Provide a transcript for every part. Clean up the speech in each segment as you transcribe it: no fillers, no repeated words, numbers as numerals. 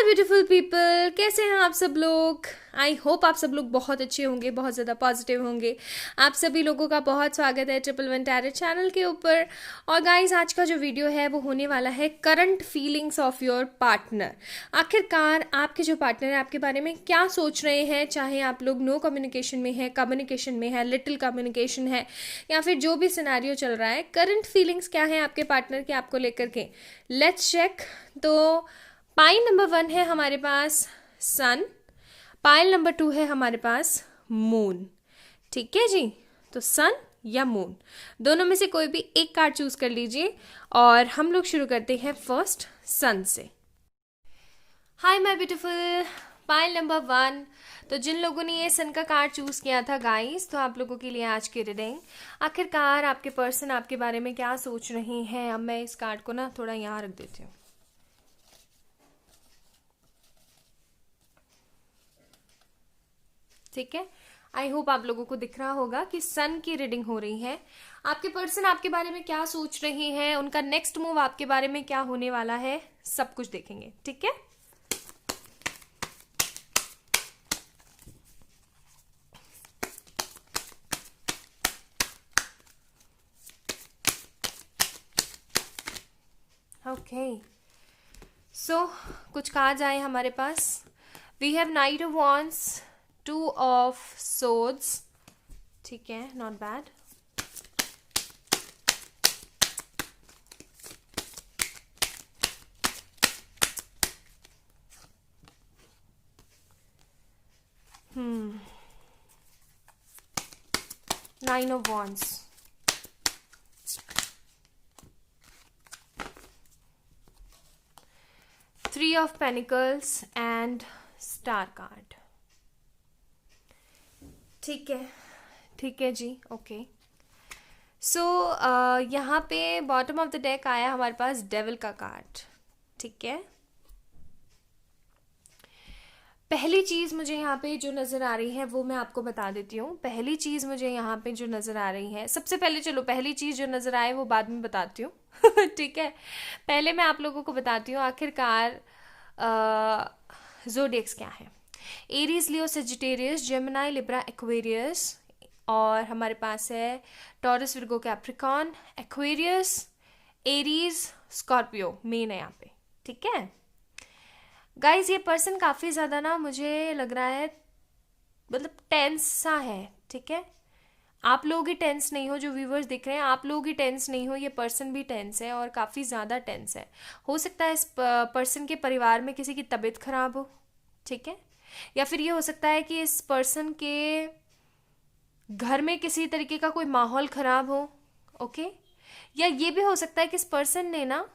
Beautiful people, कैसे हैं आप सब लोग। आई होप आप सब लोग बहुत अच्छे होंगे, बहुत ज़्यादा पॉजिटिव होंगे। आप सभी लोगों का बहुत स्वागत है 111 टैरेट चैनल के ऊपर। और गाइस, आज का जो वीडियो है वो होने वाला है current feelings of your partner. आखिरकार आपके जो पार्टनर है आपके बारे में क्या सोच रहे हैं, चाहे आप लोग नो कम्युनिकेशन में है, कम्युनिकेशन में है, लिटिल कम्युनिकेशन है, या फिर जो भी सिनेरियो चल रहा है, करंट फीलिंग्स क्या है आपके पार्टनर के आपको लेकर के। Let's check. तो पाइल नंबर 1 है हमारे पास सन, पाइल नंबर 2 है हमारे पास मून। ठीक है जी, तो सन या मून दोनों में से कोई भी एक कार्ड चूज कर लीजिए और हम लोग शुरू करते हैं फर्स्ट सन से। हाय माय ब्यूटीफुल, पाइल नंबर 1। तो जिन लोगों ने ये सन का कार्ड चूज किया था गाइस, तो आप लोगों के लिए आज की रीडिंग। आखिरकार आपके पर्सन आपके बारे में क्या सोच रहे हैं। अब मैं इस कार्ड को ना थोड़ा यहाँ रख देती हूँ। ठीक है, आई होप आप लोगों को दिख रहा होगा कि सन की रीडिंग हो रही है। आपके पर्सन आपके बारे में क्या सोच रहे हैं, उनका नेक्स्ट मूव आपके बारे में क्या होने वाला है, सब कुछ देखेंगे। ठीक है, ओके। सो कुछ कार्ड्स आए हमारे पास। We have knight of wands, 2 of swords. ठीक है, not bad. Nine of wands, 3 of pentacles and star card. ठीक है, ठीक है जी, ओके। सो यहाँ पे बॉटम ऑफ द डेक आया हमारे पास डेविल का कार्ड। ठीक है, पहली चीज मुझे यहाँ पे जो नजर आ रही है वो मैं आपको बता देती हूँ। पहली चीज मुझे यहाँ पे जो नजर आ रही है, सबसे पहले चलो पहली चीज जो नजर आए वो बाद में बताती हूँ। ठीक है, पहले मैं आप लोगों को बताती हूँ आखिरकार ज़ोडिएक्स क्या है। एरीज, लियो, सेजिटेरियस, जेमिनी, लिब्रा, एक्वेरियस। और हमारे पास है taurus, Virgo, Capricorn, Aquarius, Aries, Scorpio main है यहाँ पे। ठीक है गाइज, ये पर्सन काफ़ी ज़्यादा ना मुझे लग रहा है मतलब टेंस सा है। ठीक है, आप लोग ही टेंस नहीं हो, जो व्यूवर्स दिख रहे हैं आप लोग ही टेंस नहीं हो, ये पर्सन भी टेंस है और काफ़ी ज़्यादा टेंस है। हो सकता है इस पर्सन के परिवार में किसी की तबीयत खराब हो। ठीक है, या फिर ये हो सकता है कि इस पर्सन के घर में किसी तरीके का कोई माहौल खराब हो। ओके, या ये भी हो सकता है कि इस पर्सन ने ना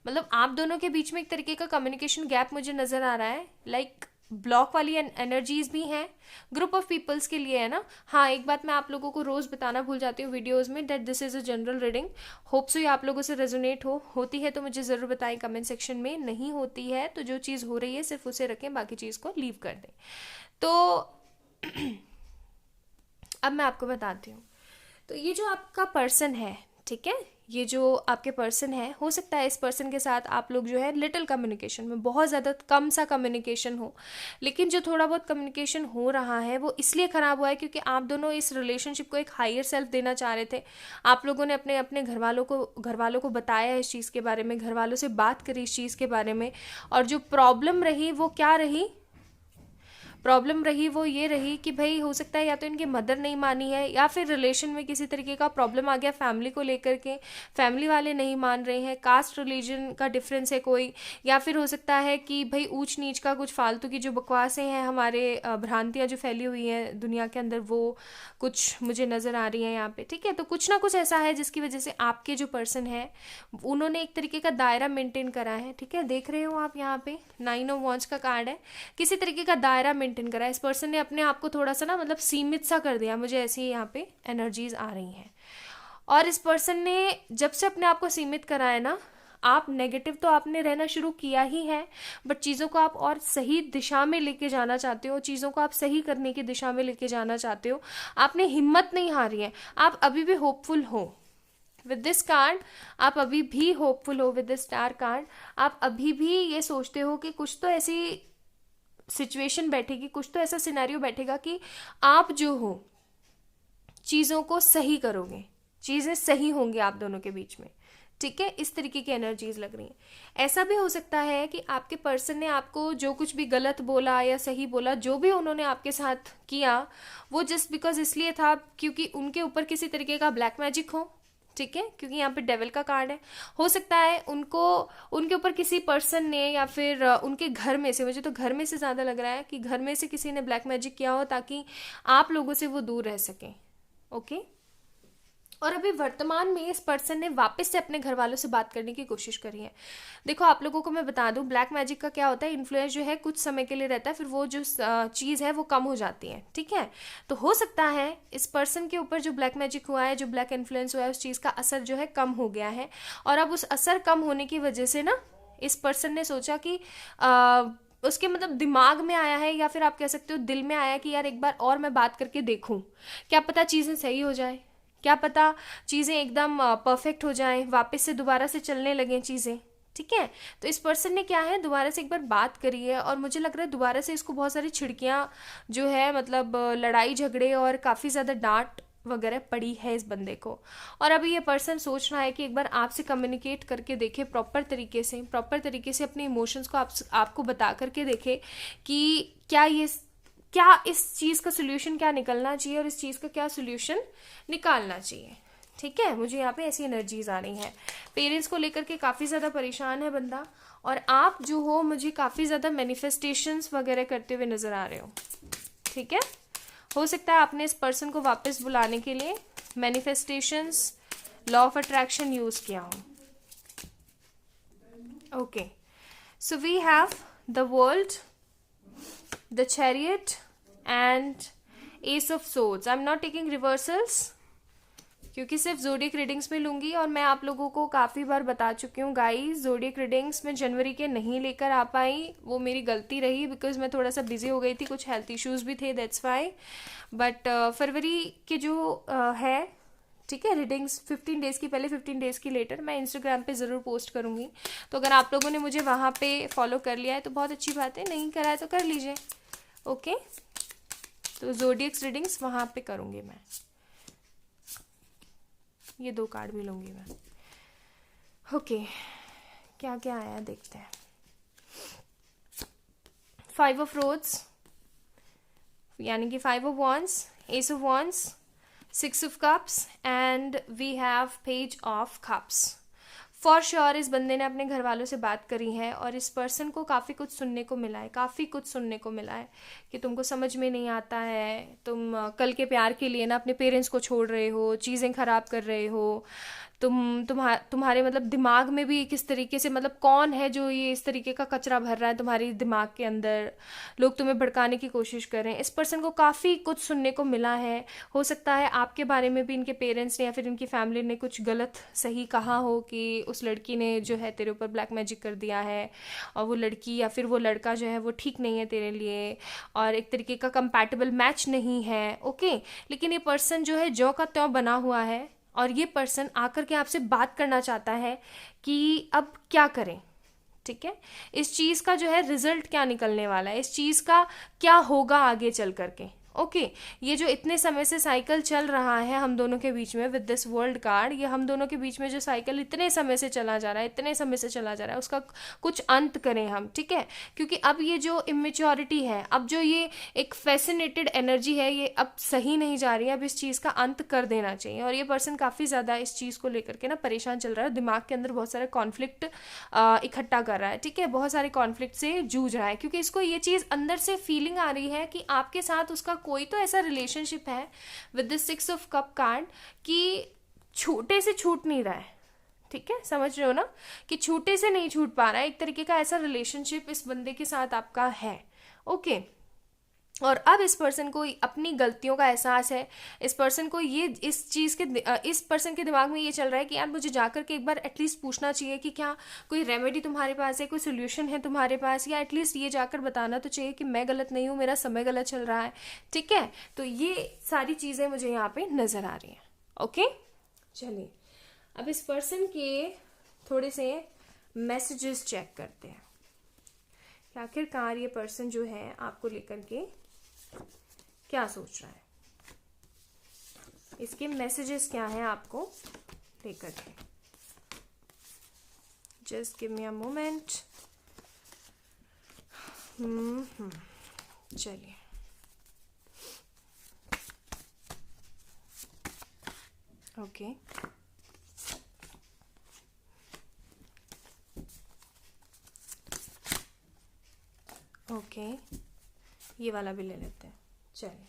मतलब आप दोनों के बीच में एक तरीके का कम्युनिकेशन गैप मुझे नजर आ रहा है। लाइक ब्लॉक वाली एनर्जीज भी हैं ग्रुप ऑफ पीपल्स के लिए, है ना। हाँ, एक बात मैं आप लोगों को रोज बताना भूल जाती हूँ वीडियोस में, that this is a general reading. Hope so ये आप लोगों से रेजोनेट होती है तो मुझे ज़रूर बताएं कमेंट सेक्शन में। नहीं होती है तो जो चीज़ हो रही है सिर्फ उसे रखें, बाकी चीज़ को लीव कर दें। तो अब मैं आपको बताती हूँ। तो ये जो आपका पर्सन है, ठीक है, ये जो आपके पर्सन है, हो सकता है इस पर्सन के साथ आप लोग जो है लिटिल कम्युनिकेशन में, बहुत ज़्यादा कम सा कम्युनिकेशन हो। लेकिन जो थोड़ा बहुत कम्युनिकेशन हो रहा है वो इसलिए ख़राब हुआ है क्योंकि आप दोनों इस रिलेशनशिप को एक हायर सेल्फ देना चाह रहे थे। आप लोगों ने अपने अपने घर वालों को बताया इस चीज़ के बारे में, घर वालों से बात करी इस चीज़ के बारे में। और जो प्रॉब्लम रही वो क्या रही, प्रॉब्लम रही वो ये रही कि भाई हो सकता है या तो इनकी मदर नहीं मानी है, या फिर रिलेशन में किसी तरीके का प्रॉब्लम आ गया फैमिली को लेकर के, फैमिली वाले नहीं मान रहे हैं, कास्ट रिलीजन का डिफरेंस है कोई, या फिर हो सकता है कि भाई ऊंच नीच का कुछ फालतू की जो बकवासें हैं, हमारे भ्रांतियाँ जो फैली हुई हैं दुनिया के अंदर, वो कुछ मुझे नज़र आ रही हैं यहाँ पे। ठीक है, तो कुछ ना कुछ ऐसा है जिसकी वजह से आपके जो पर्सन है उन्होंने एक तरीके का दायरा मेंटेन करा है। ठीक है, देख रहे हो आप यहाँ पे 9 ऑफ वॉन्ड्स का कार्ड है, किसी तरीके का दायरा मेंटेन करा है। इस पर्सन ने अपने आप को थोड़ा सा ना मतलब सीमित सा कर दिया, मुझे ऐसी यहाँ पे एनर्जीज आ रही हैं। और इस पर्सन ने जब से अपने आप को सीमित करा है ना, आप नेगेटिव तो आपने रहना शुरू किया ही है, बट चीज़ों को आप और सही दिशा में लेके जाना चाहते हो, चीज़ों को आप सही करने की दिशा में लेके जाना चाहते हो। आपने हिम्मत नहीं हारी है, आप अभी भी होपफुल हो। विद दिस कार्ड आप अभी भी होपफुल हो, विद दिस स्टार कार्ड आप अभी भी ये सोचते हो कि कुछ तो ऐसी सिचुएशन बैठेगी, कुछ तो ऐसा सिनेरियो बैठेगा कि आप जो हो चीज़ों को सही करोगे, चीज़ें सही होंगी आप दोनों के बीच में, ठीक है। इस तरीके की एनर्जीज लग रही हैं। ऐसा भी हो सकता है कि आपके पर्सन ने आपको जो कुछ भी गलत बोला या सही बोला, जो भी उन्होंने आपके साथ किया, वो जस्ट बिकॉज इसलिए था क्योंकि उनके ऊपर किसी तरीके का ब्लैक मैजिक हो, ठीक है, क्योंकि यहाँ पे डेविल का कार्ड है। हो सकता है उनको उनके ऊपर किसी पर्सन ने या फिर उनके घर में से, मुझे तो घर में से ज़्यादा लग रहा है कि घर में से किसी ने ब्लैक मैजिक किया हो ताकि आप लोगों से वो दूर रह सकें, ओके। और अभी वर्तमान में इस पर्सन ने वापस से अपने घर वालों से बात करने की कोशिश करी है। देखो आप लोगों को मैं बता दूं, ब्लैक मैजिक का क्या होता है, इन्फ्लुएंस जो है कुछ समय के लिए रहता है, फिर वो जो चीज़ है वो कम हो जाती है, ठीक है। तो हो सकता है इस पर्सन के ऊपर जो ब्लैक मैजिक हुआ है, जो ब्लैक इन्फ्लुएंस हुआ है, उस चीज़ का असर जो है कम हो गया है। और अब उस असर कम होने की वजह से ना इस पर्सन ने सोचा कि उसके मतलब दिमाग में आया है, या फिर आप कह सकते हो दिल में आया कि यार एक बार और मैं बात करके देखूं, क्या पता चीज़ें सही हो जाए, क्या पता चीज़ें एकदम परफेक्ट हो जाएं, वापस से दोबारा से चलने लगें चीज़ें, ठीक है। तो इस पर्सन ने क्या है, दोबारा से एक बार बात करी है, और मुझे लग रहा है दोबारा से इसको बहुत सारी छिड़कियाँ जो है, मतलब लड़ाई झगड़े और काफ़ी ज़्यादा डांट वगैरह पड़ी है इस बंदे को। और अभी ये पर्सन सोच रहा है कि एक बार आपसे कम्युनिकेट करके देखे, प्रॉपर तरीके से अपने इमोशंस को आपको बता करके देखे कि क्या इस चीज़ का सोल्यूशन क्या निकलना चाहिए और इस चीज़ का क्या सोल्यूशन निकालना चाहिए, ठीक है। मुझे यहाँ पे ऐसी एनर्जीज आ रही हैं। पेरेंट्स को लेकर के काफ़ी ज़्यादा परेशान है बंदा, और आप जो हो मुझे काफ़ी ज़्यादा मैनिफेस्टेशंस वगैरह करते हुए नज़र आ रहे हो, ठीक है। हो सकता है आपने इस पर्सन को वापस बुलाने के लिए manifestations, law of attraction use किया हो, okay. So we have the world, the chariot and ace of swords. I'm not taking reversals क्योंकि सिर्फ जोडियक रीडिंग्स में लूंगी, और मैं आप लोगों को काफ़ी बार बता चुकी हूँ गाइस, जोडियक रीडिंग्स में जनवरी के नहीं लेकर आ पाई, वो मेरी गलती रही, बिकॉज मैं थोड़ा सा बिजी हो गई थी, कुछ हेल्थ इश्यूज भी थे, दैट्स वाई। बट फरवरी के जो है, ठीक है, रीडिंग्स 15 डेज़ की पहले, 15 डेज़ की लेटर, मैं इंस्टाग्राम पे ज़रूर पोस्ट करूँगी। तो अगर आप लोगों ने मुझे वहाँ पे फॉलो कर लिया है तो बहुत अच्छी बात है, नहीं करा है तो कर लीजिए, ओके। तो जोडियक्स रीडिंग्स वहाँ पे करूँगी मैं, ये 2 कार्ड भी लूँगी मैं, ओके। क्या क्या आया देखते हैं। 5 ऑफ रोड्स यानी कि 5 of wands, ace of wands, 6 of cups and we have page of cups. For sure इस बंदे ने अपने घर वालों से बात करी है, और इस पर्सन को काफ़ी कुछ सुनने को मिला है, कि तुमको समझ में नहीं आता है, तुम कल के प्यार के लिए ना अपने पेरेंट्स को छोड़ रहे हो, चीज़ें खराब कर रहे हो, तुम्हारे मतलब दिमाग में भी किस तरीके से, मतलब कौन है जो ये इस तरीके का कचरा भर रहा है तुम्हारी दिमाग के अंदर, लोग तुम्हें भड़काने की कोशिश कर रहे हैं। इस पर्सन को काफ़ी कुछ सुनने को मिला है। हो सकता है आपके बारे में भी इनके पेरेंट्स ने या फिर इनकी फैमिली ने कुछ गलत सही कहा हो कि उस लड़की ने जो है तेरे ऊपर ब्लैक मैजिक कर दिया है, और वो लड़की या फिर वो लड़का जो है वो ठीक नहीं है तेरे लिए, और एक तरीके का कंपैटिबल मैच नहीं है, ओके। लेकिन ये पर्सन जो है ज्यों का त्यों बना हुआ है, और ये पर्सन आकर के आपसे बात करना चाहता है कि अब क्या करें, ठीक है। इस चीज़ का जो है रिजल्ट क्या निकलने वाला है, इस चीज़ का क्या होगा आगे चल करके, ओके। ये जो इतने समय से साइकिल चल रहा है हम दोनों के बीच में विद दिस वर्ल्ड कार्ड, ये हम दोनों के बीच में जो साइकिल इतने समय से चला जा रहा है, उसका कुछ अंत करें हम, ठीक है। क्योंकि अब ये जो इमेच्योरिटी है, अब जो ये एक फैसिनेटेड एनर्जी है, ये अब सही नहीं जा रही है, अब इस चीज़ का अंत कर देना चाहिए। और ये पर्सन काफ़ी ज़्यादा इस चीज़ को लेकर के ना परेशान चल रहा है, दिमाग के अंदर बहुत सारा कॉन्फ्लिक्ट इकट्ठा कर रहा है, ठीक है, बहुत सारे कॉन्फ्लिक्ट से जूझ रहा है, क्योंकि इसको ये चीज़ अंदर से फीलिंग आ रही है कि आपके साथ उसका कोई तो ऐसा रिलेशनशिप है with the 6 of cup card कि छूटे से छूट नहीं रहा है, ठीक है, समझ रहे हो ना, कि छूटे से नहीं छूट पा रहा है, एक तरीके का ऐसा रिलेशनशिप इस बंदे के साथ आपका है, ओके। और अब इस पर्सन को अपनी गलतियों का एहसास है, इस पर्सन को ये इस पर्सन के दिमाग में ये चल रहा है कि यार मुझे जाकर के एक बार एटलीस्ट पूछना चाहिए कि क्या कोई रेमेडी तुम्हारे पास है, कोई सोल्यूशन है तुम्हारे पास, या एटलीस्ट ये जाकर बताना तो चाहिए कि मैं गलत नहीं हूँ, मेरा समय गलत चल रहा है, ठीक है। तो ये सारी चीज़ें मुझे यहाँ पे नज़र आ रही हैं, ओके। चलिए अब इस पर्सन के थोड़े से मैसेजेस चेक करते हैं कि आखिरकार ये पर्सन जो है आपको लेकर के क्या सोच रहा है, इसके मैसेजेस क्या हैं आपको लेकर के। Just give me a moment. चलिए, ओके ओके, ये वाला भी ले लेते हैं। चलिए,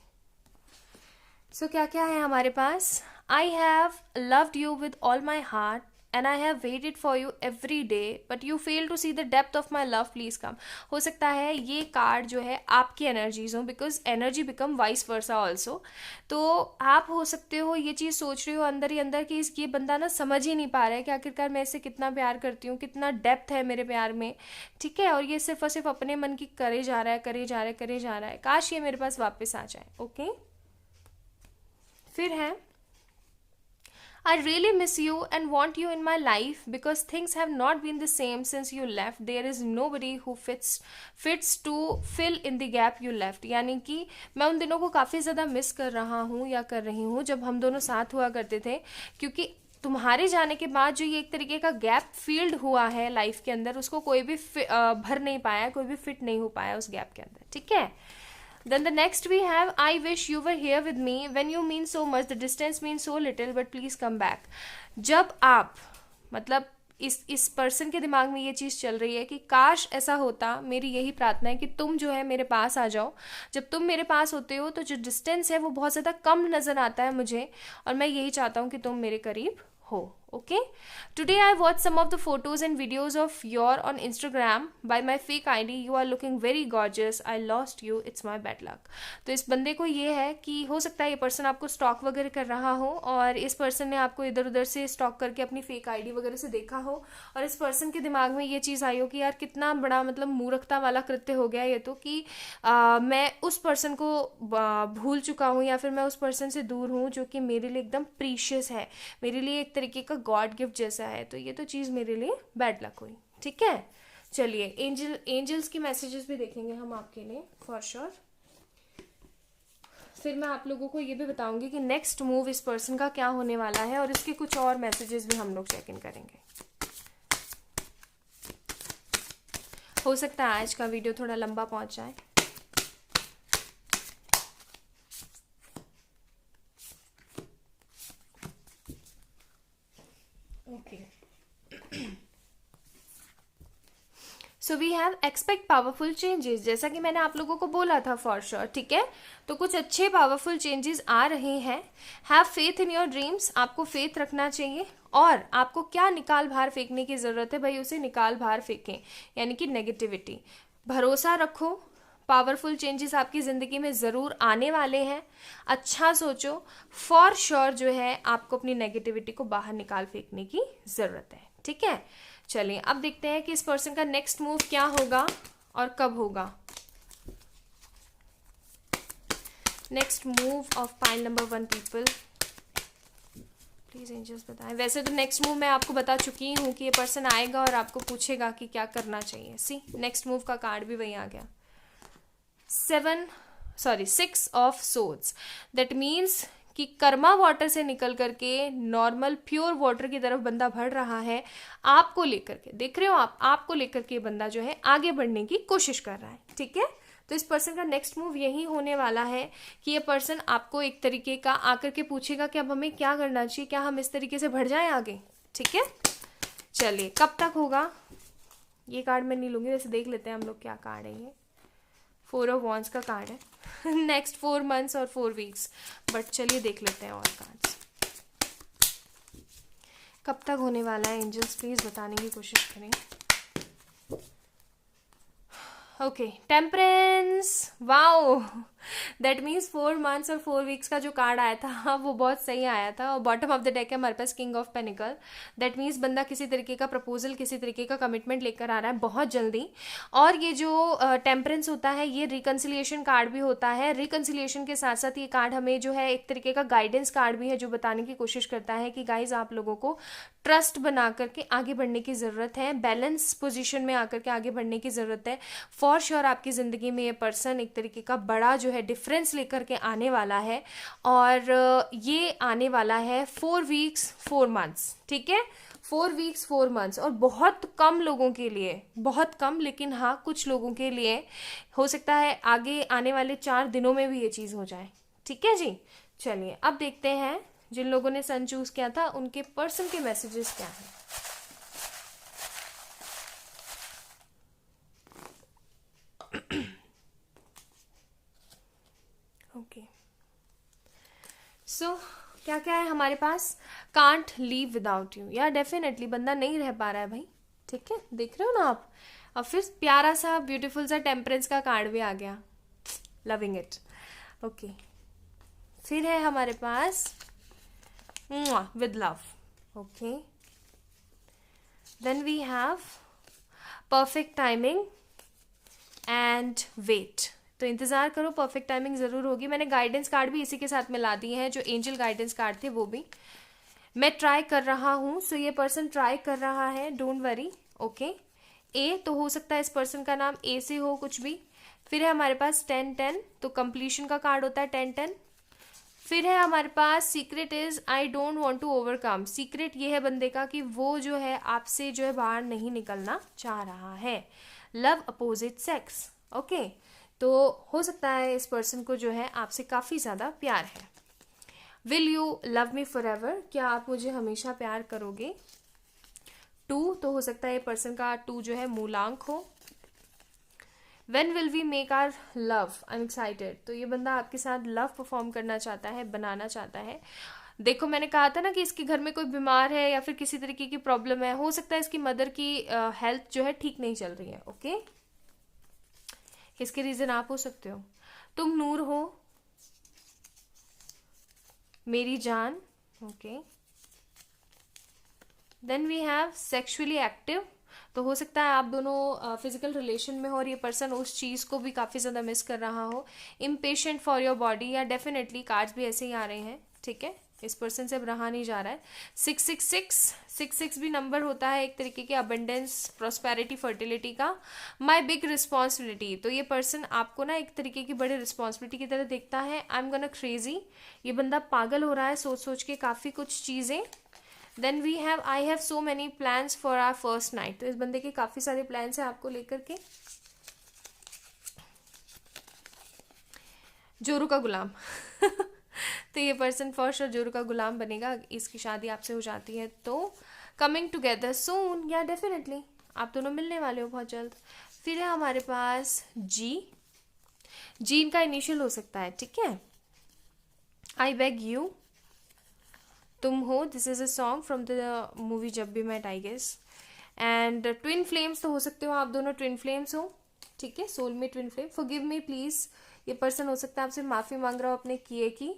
सो क्या क्या है हमारे पास। I have loved you with all my heart and I have waited for you every day but you fail to see the depth of my love, please come. हो सकता है ये कार्ड जो है आपकी एनर्जीज हो, because energy become vice versa also. तो आप हो सकते हो ये चीज़ सोच रहे हो अंदर ही अंदर कि ये बंदा ना समझ ही नहीं पा रहा है कि आखिरकार मैं इससे कितना प्यार करती हूँ, कितना डेप्थ है मेरे प्यार में, ठीक है। और ये सिर्फ और सिर्फ अपने मन की करे जा रहा है, करे जा रहा है, करे जा रहा है। काश ये मेरे पास वापस आ जाए। ओके, फिर है I really miss you and want you in my life because things have not been the same since you left. There is nobody who fits to fill in the gap you left. यानी कि मैं उन दिनों को काफ़ी ज़्यादा miss कर रहा हूँ या कर रही हूँ जब हम दोनों साथ हुआ करते थे, क्योंकि तुम्हारे जाने के बाद जो ये एक तरीके का गैप फील्ड हुआ है लाइफ के अंदर, उसको कोई भी भर नहीं पाया, कोई भी फिट नहीं हो पाया उस गैप के अंदर, ठीक है। Then the next we have, I wish you were here with me when you mean so much, the distance means so little, but please come back. जब आप मतलब इस पर्सन के दिमाग में ये चीज़ चल रही है कि काश ऐसा होता, मेरी यही प्रार्थना है कि तुम जो है मेरे पास आ जाओ। जब तुम मेरे पास होते हो तो जो डिस्टेंस है वो बहुत ज़्यादा कम नज़र आता है मुझे, और मैं यही चाहता हूँ कि तुम मेरे करीब हो। Okay, today I watched some of the photos and videos of your on Instagram by my fake ID. You are looking very gorgeous. I lost you. It's my bad luck. तो इस बंदे को ये है कि हो सकता है ये पर्सन आपको स्टॉक वगैरह कर रहा हो, और इस पर्सन ने आपको इधर उधर से स्टॉक करके अपनी फेक आईडी वगैरह से देखा हो, और इस पर्सन के दिमाग में ये चीज़ आई हो कि यार कितना बड़ा मतलब मूर्खता वाला कृत्य हो गया ये तो, कि मैं उस पर्सन को भूल चुका हूँ, या फिर मैं उस पर्सन से दूर हूँ जो कि मेरे लिए एकदम प्रीशियस है, मेरे लिए एक तरीके का गॉड गिफ्ट जैसा है। तो ये तो चीज़ मेरे लिए बैड लक हुई, ठीक है। चलिए, एंजल्स की मैसेजेस भी देखेंगे हम आपके लिए फॉर श्योर। फिर मैं आप लोगों को ये भी बताऊंगी कि नेक्स्ट मूव इस पर्सन का क्या होने वाला है, और इसके कुछ और मैसेजेस भी हम लोग चेक इन करेंगे। हो सकता है आज का वीडियो थोड़ा लंबा पहुंच जाए। So we have expect powerful changes, जैसा कि मैंने आप लोगों को बोला था फॉर श्योर, ठीक है। तो कुछ अच्छे पावरफुल चेंजेस आ रहे हैं। Have faith in your dreams, आपको फेथ रखना चाहिए, और आपको क्या निकाल बाहर फेंकने की ज़रूरत है भाई, उसे निकाल बाहर फेंकें, यानी कि नेगेटिविटी। भरोसा रखो, पावरफुल चेंजेस आपकी ज़िंदगी में ज़रूर आने वाले हैं। अच्छा सोचो, फॉर श्योर जो है आपको अपनी नेगेटिविटी को बाहर निकाल फेंकने की ज़रूरत है, ठीक है। चलिए, अब देखते हैं कि इस पर्सन का नेक्स्ट मूव क्या होगा और कब होगा। Next move of pile number 1 people, please angels बताएं। वैसे तो नेक्स्ट मूव मैं आपको बता चुकी हूँ कि ये पर्सन आएगा और आपको पूछेगा कि क्या करना चाहिए। सी, नेक्स्ट मूव का कार्ड भी वही आ गया, 6 ऑफ सोर्ड्स। दैट मीन्स कि कर्मा वाटर से निकल करके नॉर्मल प्योर वाटर की तरफ बंदा बढ़ रहा है, आपको लेकर के, देख रहे हो आपको लेकर के बंदा जो है आगे बढ़ने की कोशिश कर रहा है, ठीक है। तो इस पर्सन का नेक्स्ट मूव यही होने वाला है कि ये पर्सन आपको एक तरीके का आकर के पूछेगा कि अब हमें क्या करना चाहिए, क्या हम इस तरीके से बढ़ जाएं आगे, ठीक है। चलिए, कब तक होगा ये कार्ड मैं नहीं लूंगी, वैसे देख लेते हैं हम लोग क्या कार्ड है। ये 4 ऑफ वॉन्ड्स का कार्ड है। नेक्स्ट 4 मंथ्स और 4 वीक्स, बट चलिए देख लेते हैं और कार्ड्स कब तक होने वाला है। एंजल्स प्लीज बताने की कोशिश करें। Okay, temperance, wow, that means 4 months और 4 वीक्स का जो कार्ड आया था वो बहुत सही आया था। और बॉटम ऑफ द डेक है हमारे पास king of pentacles. That means बंदा किसी तरीके का प्रपोजल, किसी तरीके का कमिटमेंट लेकर आ रहा है बहुत जल्दी। और ये जो टेम्परेंस होता है ये रिकन्सिलिएशन कार्ड भी होता है। रिकन्सिलिएशन के साथ साथ ये कार्ड हमें जो है एक तरीके का गाइडेंस कार्ड भी है, जो बताने की कोशिश करता है कि गाइज आप लोगों को ट्रस्ट बना करके आगे बढ़ने की ज़रूरत है, बैलेंस पोजीशन में आकर के आगे बढ़ने की ज़रूरत है। फॉर श्योर आपकी ज़िंदगी में ये पर्सन एक तरीके का बड़ा जो है डिफरेंस लेकर के आने वाला है। और ये आने वाला है 4 वीक्स 4 मंथ्स, ठीक है, 4 वीक्स 4 मंथ्स। और बहुत कम लोगों के लिए, बहुत कम, लेकिन हाँ कुछ लोगों के लिए हो सकता है आगे आने वाले 4 दिनों में भी ये चीज़ हो जाए। ठीक है जी, चलिए अब देखते हैं जिन लोगों ने सन चूज किया था उनके पर्सन के मैसेजेस क्या हैं। ओके, सो क्या क्या है हमारे पास। कांट लीव विदाउट यू, यार डेफिनेटली बंदा नहीं रह पा रहा है भाई, ठीक है, देख रहे हो ना आप। और फिर प्यारा सा ब्यूटीफुल सा टेम्परेंस का कार्ड भी आ गया, लविंग इट। ओके, फिर है हमारे पास with love. Okay, then we have perfect timing and wait. तो इंतज़ार करो, परफेक्ट टाइमिंग ज़रूर होगी। मैंने गाइडेंस कार्ड भी इसी के साथ मिला दिए हैं, जो एंजल गाइडेंस कार्ड थे वो भी मैं ट्राई कर रहा हूँ। सो ये पर्सन ट्राई कर रहा है, डोंट वरी। ओके, ए तो हो सकता है इस पर्सन का नाम ए से हो कुछ भी। फिर है हमारे पास 10-10, तो कंप्लीशन का कार्ड होता है 10-10। फिर है हमारे पास secret is I don't want to overcome. Secret ये है बंदे का कि वो जो है आपसे जो है बाहर नहीं निकलना चाह रहा है। लव अपोजिट सेक्स, ओके, तो हो सकता है इस पर्सन को जो है आपसे काफ़ी ज़्यादा प्यार है। Will you love me for ever, क्या आप मुझे हमेशा प्यार करोगे। 2 तो हो सकता है ये पर्सन का 2 जो है मूलांक हो। When will we make our love? I'm excited। तो ये बंदा आपके साथ लव परफॉर्म करना चाहता है, बनाना चाहता है। देखो मैंने कहा था ना कि इसके घर में कोई बीमार है या फिर किसी तरीके की प्रॉब्लम है, हो सकता है इसकी मदर की हेल्थ जो है ठीक नहीं चल रही है। ओके, इसके रीजन आप हो सकते हो। तुम नूर हो मेरी जान। Okay, then we have sexually active, तो हो सकता है आप दोनों फिजिकल रिलेशन में हो और ये पर्सन उस चीज़ को भी काफ़ी ज़्यादा मिस कर रहा हो। इम्पेशेंट फॉर योर बॉडी, या डेफिनेटली कार्ड्स भी ऐसे ही आ रहे हैं, ठीक है, इस पर्सन से अब रहा नहीं जा रहा है। 666 भी नंबर होता है एक तरीके के अबंडेंस, प्रॉस्पेरिटी, फर्टिलिटी का। माई बिग रिस्पॉन्सिबिलिटी, तो ये पर्सन आपको ना एक तरीके की बड़ी रिस्पॉन्सिबिलिटी की तरह देखता है। आई एम गोना क्रेजी, ये बंदा पागल हो रहा है सोच सोच के काफ़ी कुछ चीज़ें। Then we have I have so many plans for our first night, तो इस बंदे के काफ़ी सारे प्लान्स हैं आपको लेकर के। जोरू का गुलाम तो ये पर्सन फॉर श्योर जोरू का गुलाम बनेगा, इसकी शादी आपसे हो जाती है तो। कमिंग टुगेदर सून, या डेफिनेटली आप दोनों मिलने वाले हो बहुत जल्द। फिर है हमारे पास जी इनका इनिशियल हो सकता है, ठीक है। आई बेग यू, तुम हो, this is a song from the movie Jab We Met I guess. And twin flames, तो हो सकते हो आप दोनों ट्विन फ्लेम्स हो, ठीक है, सोल में twin flame. Forgive me please, ये पर्सन हो सकता है आपसे माफी मांग रहा हो अपने किए की।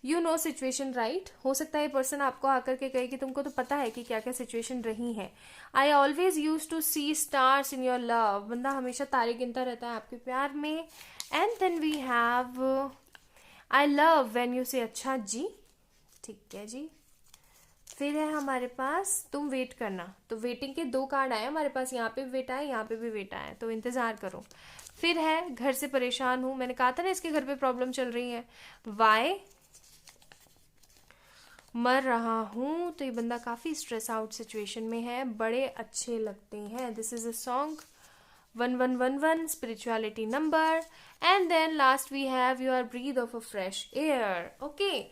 यू नो सिचुएशन राइट, हो सकता है ये पर्सन आपको आकर के कहे कि तुमको तो पता है कि क्या क्या सिचुएशन रही है। I always use to see stars in your love, बंदा हमेशा तारे गिनता रहता है आपके प्यार में। And then we have I love when you say, अच्छा जी, ठीक है जी। फिर है हमारे पास तुम वेट करना, तो वेटिंग के 2 कार्ड आए हमारे पास, यहाँ पे भी वेट आए, यहाँ पे भी वेट आए, तो इंतजार करो। फिर है घर से परेशान हूं, मैंने कहा था ना इसके घर पे प्रॉब्लम चल रही है। वाई मर रहा हूं, तो ये बंदा काफी स्ट्रेस आउट सिचुएशन में है, बड़े अच्छे लगते हैं। This is a song 1111 spirituality number. And then last we have you are breath of a fresh air. Okay,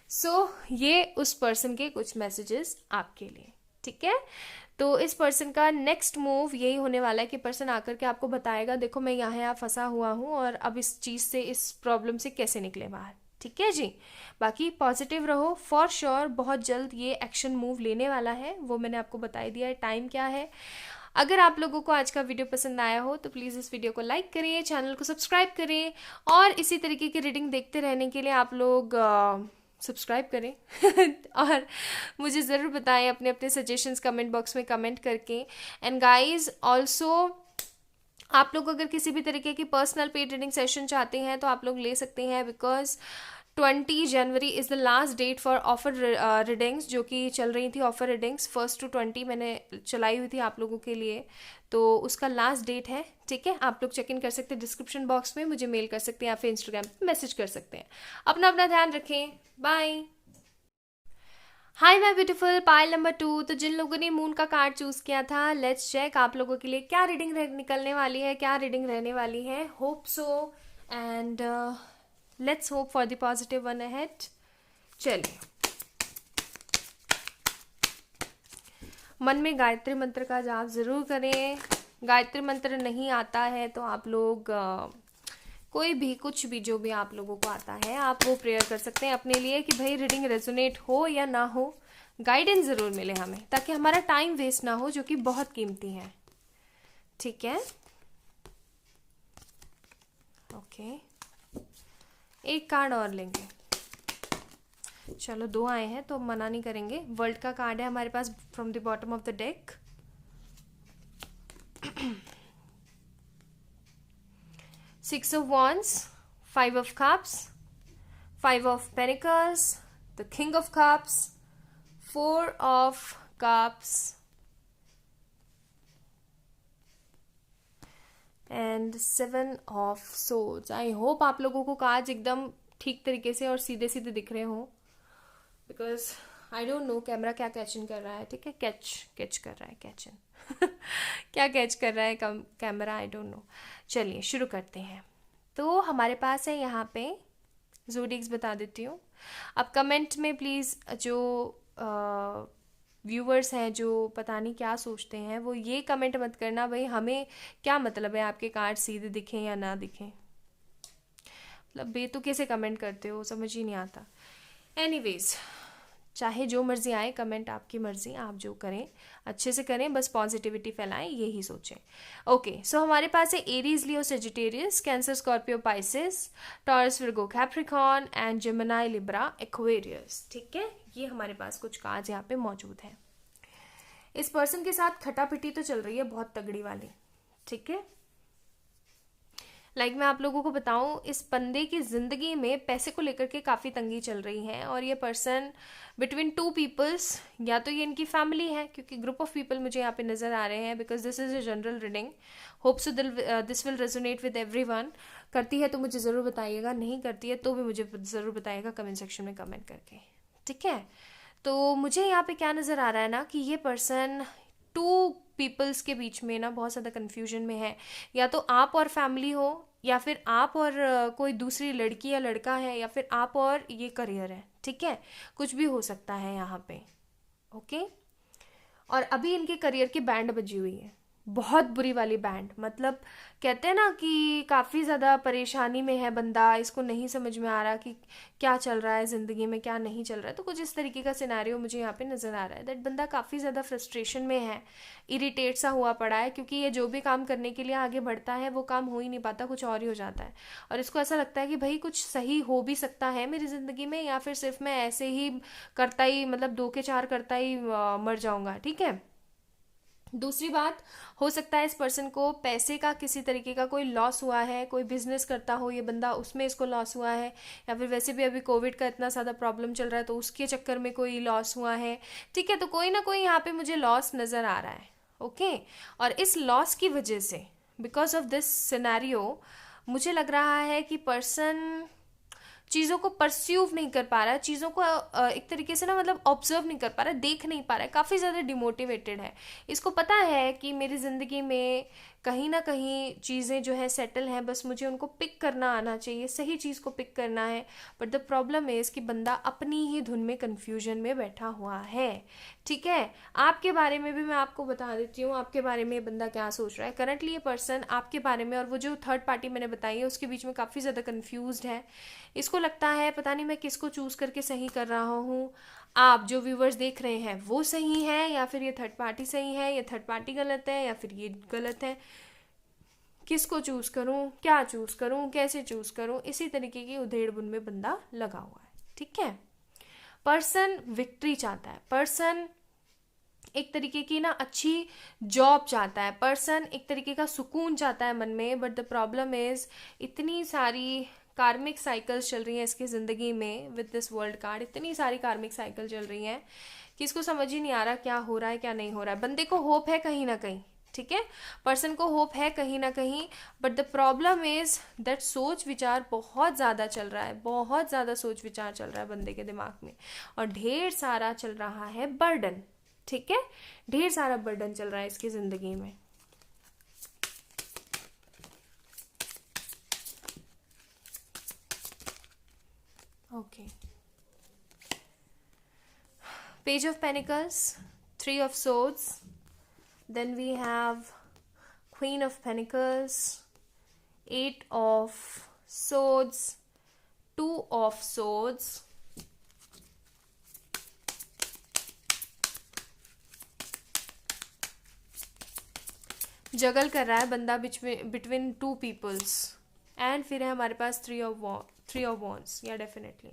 so ये उस पर्सन के कुछ मैसेजेस आपके लिए, ठीक है। तो इस पर्सन का नेक्स्ट मूव यही होने वाला है कि पर्सन आकर के आपको बताएगा देखो मैं यहाँ फंसा हुआ हूँ और अब इस चीज़ से, इस प्रॉब्लम से कैसे निकले बाहर, ठीक है जी। बाकी पॉजिटिव रहो, फॉर श्योर बहुत जल्द ये एक्शन मूव लेने वाला है, वो मैंने आपको बता ही दिया है। टाइम क्या है, अगर आप लोगों को आज का वीडियो पसंद आया हो तो प्लीज़ इस वीडियो को लाइक करें, चैनल को सब्सक्राइब करें और इसी तरीके की रीडिंग देखते रहने के लिए आप लोग सब्सक्राइब करें और मुझे ज़रूर बताएं अपने अपने सजेशंस कमेंट बॉक्स में कमेंट करके। एंड गाइस ऑल्सो आप लोग अगर किसी भी तरीके की पर्सनल पेड रीडिंग सेशन चाहते हैं तो आप लोग ले सकते हैं, because 20 January is the last date for offer readings, जो कि चल रही थी ऑफर रीडिंग्स 1 to 20 मैंने चलाई हुई थी आप लोगों के लिए, तो उसका लास्ट डेट है। ठीक है, आप लोग चेक इन कर सकते हैं डिस्क्रिप्शन बॉक्स में, मुझे मेल कर सकते हैं या फिर इंस्टाग्राम पे मैसेज कर सकते हैं। अपना अपना ध्यान रखें, बाय। Hi my beautiful pile number 2। तो जिन लोगों ने मून का कार्ड चूज किया था, लेट्स चेक आप लोगों के लिए क्या रीडिंग निकलने वाली है, क्या रीडिंग रहने वाली है। Hope so and let's hope for the positive one ahead. चलिए, मन में गायत्री मंत्र का जाप जरूर करें। गायत्री मंत्र नहीं आता है तो आप लोग कोई भी कुछ भी जो भी आप लोगों को आता है आप वो प्रेयर कर सकते हैं अपने लिए कि भाई रीडिंग रेजोनेट हो या ना हो, गाइडेंस जरूर मिले हमें, ताकि हमारा टाइम वेस्ट ना हो, जो कि बहुत कीमती है। ठीक है, ओके, एक कार्ड और लेंगे। चलो 2 आए हैं तो मना नहीं करेंगे। वर्ल्ड का कार्ड है हमारे पास from the bottom of the deck. Six of Wands, 5 of Cups, 5 of Pentacles, the King of Cups, 4 of Cups, and 7 of Swords. I hope आप लोगों को कार्ड एकदम ठीक तरीके से और सीधे सीधे दिख रहे हो, because I don't know camera क्या कैच इन कर रहा है। ठीक है, कैच कर रहा है, कैच इन क्या कैच कर रहा है कैमरा, आई डोंट नो। चलिए शुरू करते हैं। तो हमारे पास है यहाँ पे ज़ोडिएक्स, बता देती हूँ। अब कमेंट में प्लीज़ जो व्यूवर्स हैं जो पता नहीं क्या सोचते हैं, वो ये कमेंट मत करना भाई हमें क्या मतलब है आपके कार्ड सीधे दिखें या ना दिखें, मतलब बेतुके से कमेंट करते हो, समझ ही नहीं आता। एनीवेज, चाहे जो मर्जी आए कमेंट, आपकी मर्जी, आप जो करें अच्छे से करें, बस पॉजिटिविटी फैलाएं, यही सोचें। ओके, सो हमारे पास है Aries, Leo, Sagittarius, cancer, Scorpio, Pisces, taurus, Virgo, Capricorn and Gemini, Libra, Aquarius. ठीक है, ये हमारे पास कुछ कार्ड्स यहाँ पे मौजूद हैं। इस पर्सन के साथ खटापिटी तो चल रही है बहुत तगड़ी वाली। ठीक है, मैं आप लोगों को बताऊं, इस बंदे की जिंदगी में पैसे को लेकर के काफ़ी तंगी चल रही है, और ये पर्सन बिटवीन 2 पीपल्स, या तो ये इनकी फैमिली है, क्योंकि ग्रुप ऑफ पीपल मुझे यहाँ पे नज़र आ रहे हैं, because this is a general reading. Hope so this will resonate with everyone. करती है तो मुझे ज़रूर बताइएगा, नहीं करती है तो भी मुझे ज़रूर बताइएगा कमेंट सेक्शन में कमेंट करके। ठीक है, तो मुझे यहाँ पे क्या नज़र आ रहा है ना, कि ये पर्सन 2 पीपल्स के बीच में ना बहुत ज़्यादा कन्फ्यूजन में है। या तो आप और फैमिली हो, या फिर आप और कोई दूसरी लड़की या लड़का है, या फिर आप और ये करियर है। ठीक है, कुछ भी हो सकता है यहाँ पे। ओके, और अभी इनके करियर की बैंड बजी हुई है, बहुत बुरी वाली बैंड। मतलब कहते हैं ना कि काफ़ी ज़्यादा परेशानी में है बंदा, इसको नहीं समझ में आ रहा कि क्या चल रहा है ज़िंदगी में, क्या नहीं चल रहा है। तो कुछ इस तरीके का सिनेरियो मुझे यहाँ पे नज़र आ रहा है, दैट बंदा काफ़ी ज़्यादा फ्रस्ट्रेशन में है, इरिटेट सा हुआ पड़ा है, क्योंकि ये जो भी काम करने के लिए आगे बढ़ता है वो काम हो ही नहीं पाता, कुछ और ही हो जाता है। और इसको ऐसा लगता है कि भाई कुछ सही हो भी सकता है मेरी ज़िंदगी में, या फिर सिर्फ मैं ऐसे ही करता ही, मतलब 2 के 4 करता ही मर जाऊँगा। ठीक है, दूसरी बात, हो सकता है इस पर्सन को पैसे का किसी तरीके का कोई लॉस हुआ है, कोई बिजनेस करता हो ये बंदा, उसमें इसको लॉस हुआ है, या फिर वैसे भी अभी कोविड का इतना ज़्यादा प्रॉब्लम चल रहा है तो उसके चक्कर में कोई लॉस हुआ है। ठीक है, तो कोई ना कोई यहाँ पे मुझे लॉस नज़र आ रहा है। ओके, और इस लॉस की वजह से, बिकॉज ऑफ दिस सिनेरियो, मुझे लग रहा है कि पर्सन चीज़ों को परस्यूव नहीं कर पा रहा है, चीज़ों को एक तरीके से ना, मतलब ऑब्जर्व नहीं कर पा रहा है, देख नहीं पा रहा है, काफ़ी ज़्यादा डिमोटिवेटेड है। इसको पता है कि मेरी ज़िंदगी में कहीं ना कहीं चीज़ें जो है सेटल हैं, बस मुझे उनको पिक करना आना चाहिए, सही चीज़ को पिक करना है। बट द प्रॉब्लम इज़ कि बंदा अपनी ही धुन में कन्फ्यूजन में बैठा हुआ है। ठीक है, आपके बारे में भी मैं आपको बता देती हूँ, आपके बारे में ये बंदा क्या सोच रहा है करंटली। ये पर्सन आपके बारे में और वो जो थर्ड पार्टी मैंने बताई है उसके बीच में काफ़ी ज़्यादा कन्फ्यूज्ड है। इसको लगता है पता नहीं मैं किसको चूज़ करके सही कर रहा हूँ, आप जो व्यूवर्स देख रहे हैं वो सही है, या फिर ये थर्ड पार्टी सही है, या थर्ड पार्टी गलत है, या फिर ये गलत है, किसको चूज करूं, क्या चूज करूं, कैसे चूज करूं, इसी तरीके की उधेड़ बुन में बंदा लगा हुआ है। ठीक है, पर्सन विक्ट्री चाहता है, पर्सन एक तरीके की ना अच्छी जॉब चाहता है, पर्सन एक तरीके का सुकून चाहता है मन में, बट द प्रॉब्लम इज इतनी सारी कार्मिक साइकिल्स चल रही हैं इसकी ज़िंदगी में विद दिस वर्ल्ड कार्ड, इतनी सारी कार्मिक साइकिल चल रही हैं कि इसको समझ ही नहीं आ रहा क्या हो रहा है क्या नहीं हो रहा है। बंदे को होप है कहीं ना कहीं, ठीक है, पर्सन को होप है कहीं ना कहीं, but the problem is that सोच विचार बहुत ज़्यादा चल रहा है, बहुत ज़्यादा सोच विचार चल रहा है बंदे के दिमाग में, और ढेर सारा चल रहा है बर्डन। ठीक है, ढेर सारा बर्डन चल रहा है इसकी ज़िंदगी में। Okay, Page of Pentacles, Three of Swords, then we have Queen of Pentacles, Eight of Swords, Two of Swords, जगल कर रहा है बंदा बिटवीन टू पीपल्स, एंड फिर है हमारे पास थ्री ऑफ वॉन्ड्स, या definitely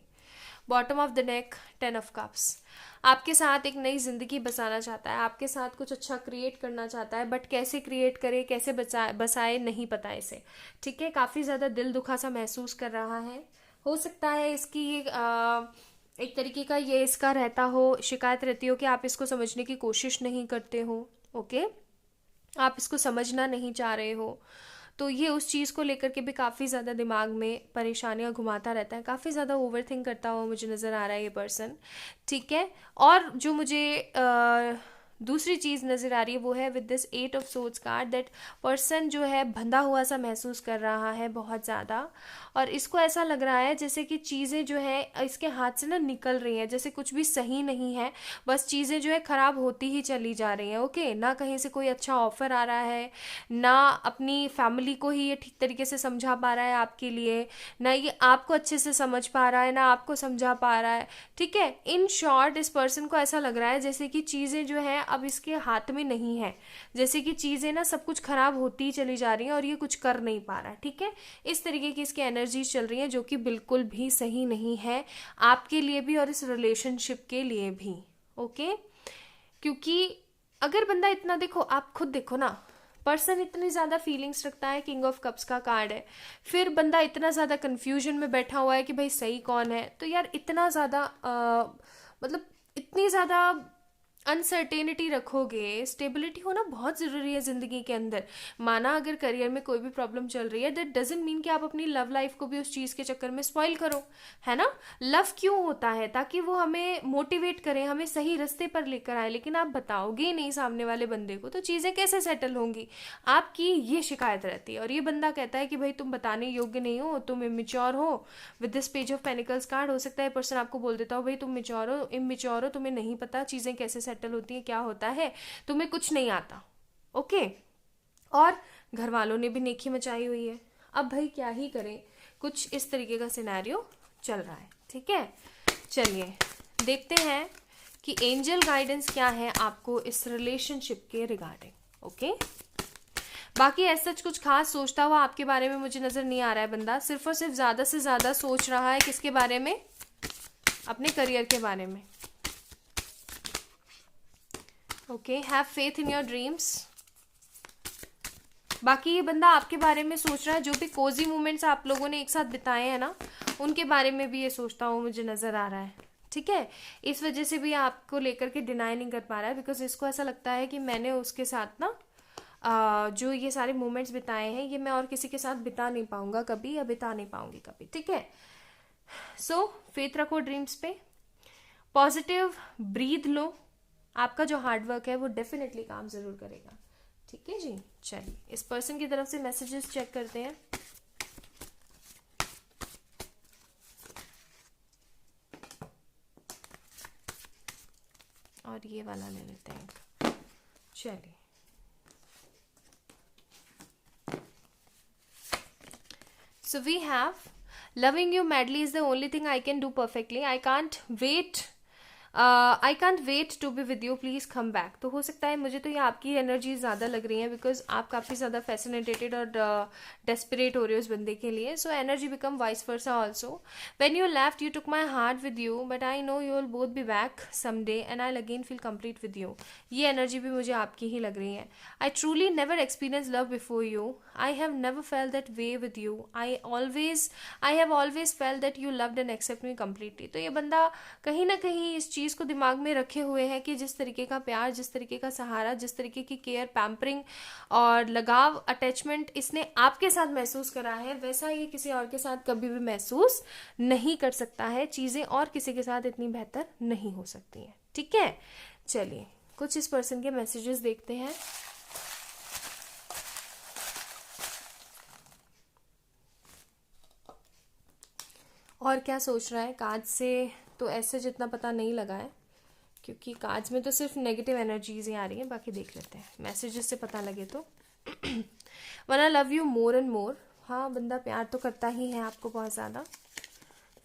bottom of the neck, 10 of cups. आपके साथ एक नई जिंदगी बसाना चाहता है, आपके साथ कुछ अच्छा क्रिएट करना चाहता है, बट कैसे क्रिएट करे, कैसे बसाए नहीं पता इसे। ठीक है, काफ़ी ज़्यादा दिल दुखा सा महसूस कर रहा है। हो सकता है इसकी एक तरीके का ये इसका रहता हो, शिकायत रहती हो कि आप इसको समझने की कोशिश नहीं करते हो। ओके, आप इसको समझना नहीं चाह रहे हो, तो ये उस चीज़ को लेकर के भी काफ़ी ज़्यादा दिमाग में परेशानियां घुमाता रहता है, काफ़ी ज़्यादा ओवर थिंक करता हुआ मुझे नज़र आ रहा है ये पर्सन। ठीक है, और जो मुझे दूसरी चीज़ नज़र आ रही है वो है with this 8 of swords card, that person जो है बंधा हुआ सा महसूस कर रहा है बहुत ज़्यादा, और इसको ऐसा लग रहा है जैसे कि चीज़ें जो है इसके हाथ से ना निकल रही हैं, जैसे कुछ भी सही नहीं है, बस चीज़ें जो है ख़राब होती ही चली जा रही हैं। ओके, ना कहीं से कोई अच्छा ऑफर आ रहा है, ना अपनी फैमिली को ही ये ठीक तरीके से समझा पा रहा है आपके लिए, ना ये आपको अच्छे से समझ पा रहा है, ना आपको समझा पा रहा है। ठीक है, इन शॉर्ट इस पर्सन को ऐसा लग रहा है जैसे कि चीज़ें जो है अब इसके हाथ में नहीं है, जैसे कि चीज़ें ना सब कुछ खराब होती ही चली जा रही हैं और ये कुछ कर नहीं पा रहा है। ठीक है, इस तरीके की इसकी एनर्जी चल रही है जो कि बिल्कुल भी सही नहीं है आपके लिए भी और इस रिलेशनशिप के लिए भी। ओके, क्योंकि अगर बंदा इतना, देखो आप खुद देखो ना, पर्सन इतनी ज़्यादा फीलिंग्स रखता है, किंग ऑफ कप्स का कार्ड है, फिर बंदा इतना ज़्यादा कंफ्यूजन में बैठा हुआ है कि भाई सही कौन है, तो यार इतना ज़्यादा मतलब इतनी ज़्यादा अनसर्टेनिटी रखोगे, स्टेबिलिटी होना बहुत ज़रूरी है ज़िंदगी के अंदर। माना अगर करियर में कोई भी प्रॉब्लम चल रही है, दैट डजंट मीन कि आप अपनी लव लाइफ को भी उस चीज़ के चक्कर में स्पॉइल करो, है ना। लव क्यों होता है, ताकि वो हमें मोटिवेट करे, हमें सही रास्ते पर लेकर आए, लेकिन आप बताओगे ही नहीं सामने वाले बंदे को, तो चीज़ें कैसे सेटल होंगी। आपकी ये शिकायत रहती है, और ये बंदा कहता है कि भाई तुम बताने योग्य नहीं हो, तुम इमेच्योर हो। With this page of pentacles card, हो सकता है पर्सन आपको बोल देता हो भाई तुम मेच्योर हो, इमेच्योर हो, तुम्हें नहीं पता चीज़ें कैसे सेटल होती है, क्या होता है, तुम्हें कुछ नहीं आता। ओके, और घर वालों ने भी नेकी मचाई हुई है। अब भाई क्या ही करें, कुछ इस तरीके का सिनेरियो चल रहा है। ठीक है, चलिए देखते हैं कि एंजल गाइडेंस क्या है आपको इस रिलेशनशिप के रिगार्डिंग। ओके, बाकी ऐसा कुछ खास सोचता हुआ आपके बारे में मुझे नजर नहीं आ रहा है बंदा, सिर्फ और सिर्फ ज्यादा से ज्यादा सोच रहा है किसके बारे में, अपने करियर के बारे में। Okay, have faith in your dreams. बाकी ये बंदा आपके बारे में सोच रहा है, जो भी कोजी मोमेंट्स आप लोगों ने एक साथ बिताए हैं ना, उनके बारे में भी ये सोचता हुआ मुझे नजर आ रहा है। ठीक है, इस वजह से भी आपको लेकर के डिनाई नहीं कर पा रहा है, बिकॉज इसको ऐसा लगता है कि मैंने उसके साथ ना जो ये सारे मोमेंट्स बिताए हैं, ये मैं और किसी के साथ बिता नहीं पाऊंगा कभी, या बिता नहीं पाऊंगी कभी। ठीक है, सो फेथ रखो ड्रीम्स पे, पॉजिटिव ब्रीथ लो, आपका जो हार्डवर्क है वो डेफिनेटली काम जरूर करेगा। ठीक है जी, चलिए इस पर्सन की तरफ से मैसेजेस चेक करते हैं। और ये वाला ले लेते हैं। चलिए, so we have loving you madly is the only thing I can do perfectly. I can't wait I can't wait to be with you, please come back. तो हो सकता है मुझे तो ये आपकी एनर्जी ज़्यादा लग रही है, बिकॉज आप काफ़ी ज़्यादा फैसिनेटेड और डेस्परेट हो रहे हो उस बंदे के लिए। So energy become vice versa also. When you left you took my heart with you, but I know you will both be back someday and I again feel complete with you. ये energy भी मुझे आपकी ही लग रही है। I truly never experience love before you, I have never felt that way with you, I have always felt that you loved and accept me completely. तो ये बंदा कहीं ना कहीं इस चीज़ को दिमाग में रखे हुए है कि जिस तरीके का प्यार, जिस तरीके का सहारा, जिस तरीके की केयर, पैम्परिंग और लगाव, अटैचमेंट इसने आपके साथ महसूस करा है, वैसा ये किसी और के साथ कभी भी महसूस नहीं कर सकता है। चीज़ें और किसी के साथ इतनी बेहतर नहीं हो सकती हैं। ठीक है, चलिए कुछ इस पर्सन के मैसेजेस देखते हैं। और क्या सोच रहा है कार्ड से तो ऐसे जितना पता नहीं लगा है, क्योंकि कार्ड्स में तो सिर्फ नेगेटिव एनर्जीज ही आ रही हैं। बाकी देख लेते हैं मैसेजेस से पता लगे तो। One I love you more and more, हाँ बंदा प्यार तो करता ही है आपको बहुत ज़्यादा।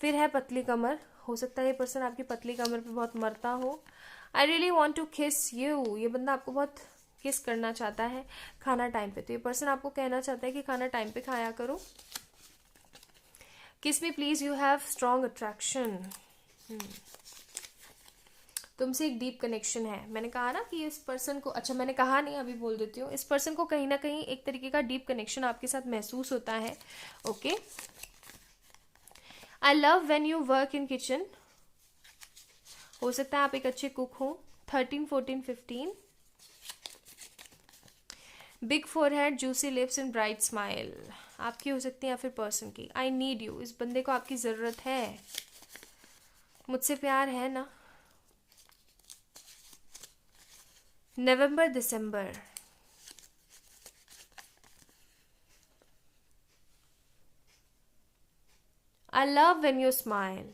फिर है पतली कमर, हो सकता है ये पर्सन आपकी पतली कमर पे बहुत मरता हो। आई रियली वॉन्ट टू किस यू, ये बंदा आपको बहुत किस करना चाहता है। खाना टाइम पे, तो ये पर्सन आपको कहना चाहता है कि खाना टाइम पे खाया करो। किस me please, you have strong attraction, तुमसे एक डीप कनेक्शन है। मैंने कहा ना कि इस पर्सन को, अच्छा मैंने कहा नहीं अभी बोल देती हूँ, इस पर्सन को कहीं ना कहीं एक तरीके का डीप कनेक्शन आपके साथ महसूस होता है। Okay, I love when you work in kitchen, हो सकता है आप एक अच्छे कुक हो। 13, 14, 15, big forehead, juicy lips and bright smile, आपकी हो सकती है या फिर पर्सन की। आई नीड यू, इस बंदे को आपकी ज़रूरत है। मुझसे प्यार है ना। November December, I love when you smile,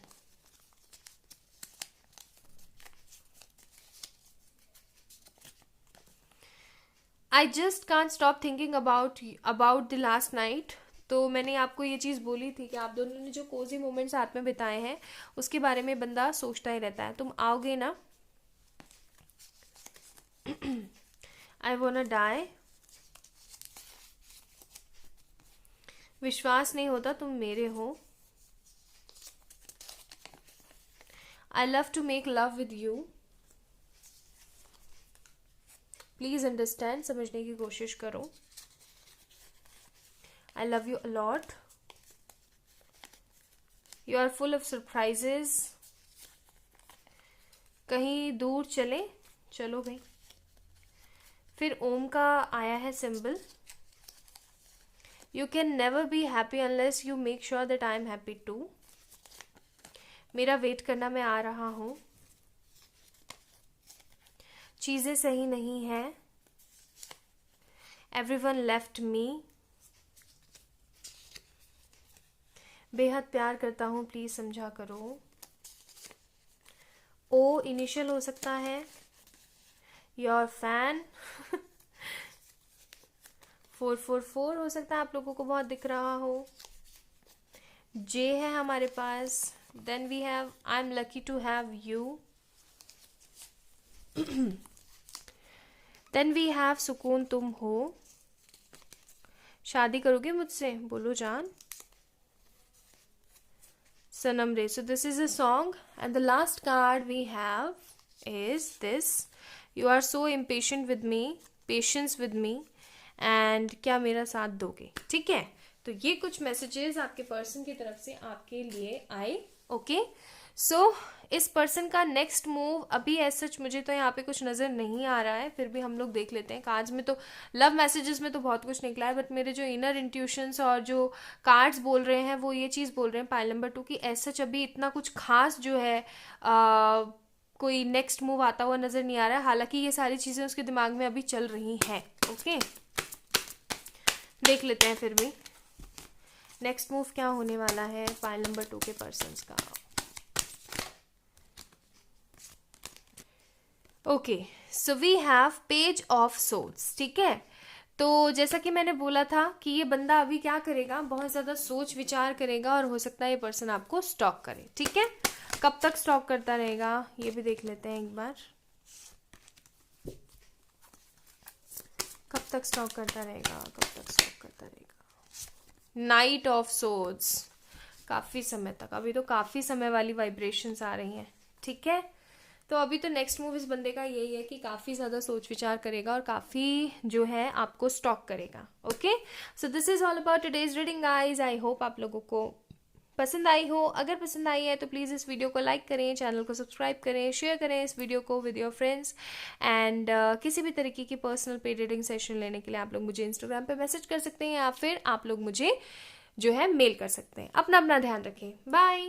I just can't stop thinking about the last night. तो मैंने आपको ये चीज़ बोली थी कि आप दोनों ने जो कोजी मोमेंट्स साथ में बिताए हैं उसके बारे में बंदा सोचता ही रहता है। तुम आओगे ना। आई वॉन्ट डाई, विश्वास नहीं होता तुम मेरे हो। I love to make love with you, please understand, समझने की कोशिश करो। I love you a lot, you are full of surprises, कहीं दूर चलो भाई। फिर ओम का आया है symbol, you can never be happy unless you make sure that I am happy too, मेरा वेट करना, मैं आ रहा हूं, चीजें सही नहीं है, एवरीवन लेफ्ट मी, बेहद प्यार करता हूं, प्लीज समझा करो। ओ इनिशियल हो सकता है, योर फैन। 444 हो सकता है आप लोगों को बहुत दिख रहा हो। जे है हमारे पास, then we have I am lucky to have you, then we have सुकून तुम हो, शादी करोगे मुझसे, बोलो जान, सनम रे। So this is a song and the last card we have is this, you are so impatient with me, patience with me and क्या मेरा साथ दोगे। ठीक है, तो ये कुछ मैसेजेस आपके पर्सन की तरफ से आपके लिए आए। ओके, सो इस पर्सन का नेक्स्ट मूव अभी एज सच मुझे तो यहाँ पे कुछ नज़र नहीं आ रहा है, फिर भी हम लोग देख लेते हैं। कार्ड्स में तो, लव मैसेजेस में तो बहुत कुछ निकला है, बट मेरे जो इनर इंट्यूशंस और जो कार्ड्स बोल रहे हैं वो ये चीज़ बोल रहे हैं पाइल नंबर 2 की एज सच अभी इतना कुछ खास जो है कोई नेक्स्ट मूव आता हुआ नज़र नहीं आ रहा है। हालांकि ये सारी चीज़ें उसके दिमाग में अभी चल रही हैं। ओके, देख लेते हैं फिर भी नेक्स्ट मूव क्या होने वाला है पाइल नंबर 2 के पर्सन्स का। Okay, so we have page of swords. ठीक है, तो जैसा कि मैंने बोला था कि ये बंदा अभी क्या करेगा, बहुत ज़्यादा सोच विचार करेगा और हो सकता है ये पर्सन आपको स्टॉक करे। ठीक है, कब तक स्टॉक करता रहेगा ये भी देख लेते हैं एक बार। कब तक स्टॉक करता रहेगा, कब तक स्टॉक करता रहेगा। नाइट ऑफ सोर्ड्स, काफ़ी समय तक, अभी तो काफ़ी समय वाली वाइब्रेशंस आ रही हैं, ठीक है। तो अभी तो नेक्स्ट मूव इस बंदे का यही है कि काफ़ी ज़्यादा सोच विचार करेगा और काफ़ी जो है आपको स्टॉक करेगा। Okay, so this is all about today's reading guys. I hope आप लोगों को पसंद आई हो। अगर पसंद आई है तो प्लीज़ इस वीडियो को लाइक करें, चैनल को सब्सक्राइब करें, शेयर करें इस वीडियो को विद योर फ्रेंड्स। एंड किसी भी तरीके की पर्सनल पेड रीडिंग सेशन लेने के लिए आप लोग मुझे इंस्टाग्राम पे मैसेज कर सकते हैं या फिर आप लोग मुझे जो है मेल कर सकते हैं। अपना ध्यान रखें। बाय।